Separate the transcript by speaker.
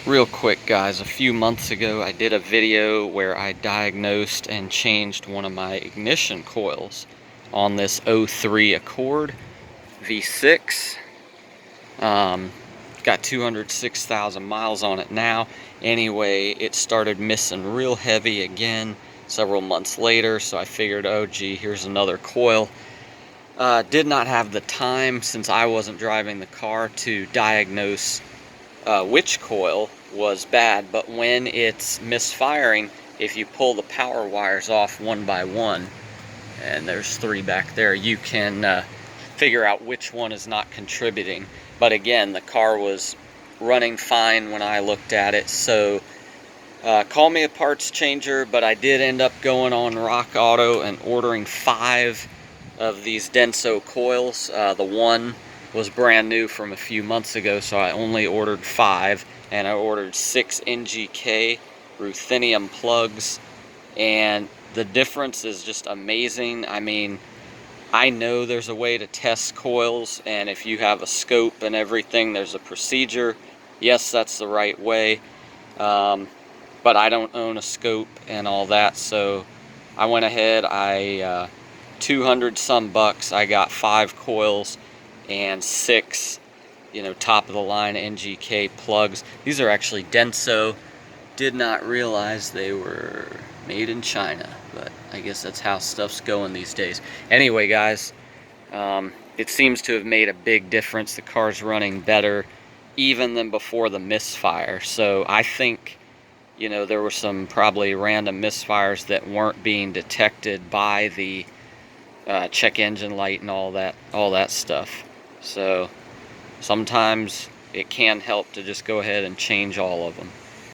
Speaker 1: Real quick guys, a few months ago I did a video where I diagnosed and changed one of my ignition coils on this 03 Accord V6. Got 206,000 miles on it now. Anyway, it started missing real heavy again several months later, so I figured, oh gee, here's another coil. Did not have the time, since I wasn't driving the car, to diagnose which coil was bad, but when it's misfiring, if you pull the power wires off one by one, and there's 3 back there, you can figure out which one is not contributing. But again, the car was running fine when I looked at it, so call me a parts changer, but I did end up going on Rock Auto and ordering 5 of these Denso coils. The one was brand new from a few months ago, so I only ordered 5, and I ordered 6 NGK ruthenium plugs, and the difference is just amazing. I mean, I know there's a way to test coils, and if you have a scope and everything, there's a procedure. Yes, that's the right way, but I don't own a scope and all that, so I went ahead, 200 some bucks, I got 5 coils and 6, top of the line NGK plugs. These are actually Denso. Did not realize they were made in China, but I guess that's how stuff's going these days. Anyway guys, it seems to have made a big difference. The car's running better even than before the misfire. So I think, there were some probably random misfires that weren't being detected by the check engine light and all that stuff. So sometimes it can help to just go ahead and change all of them.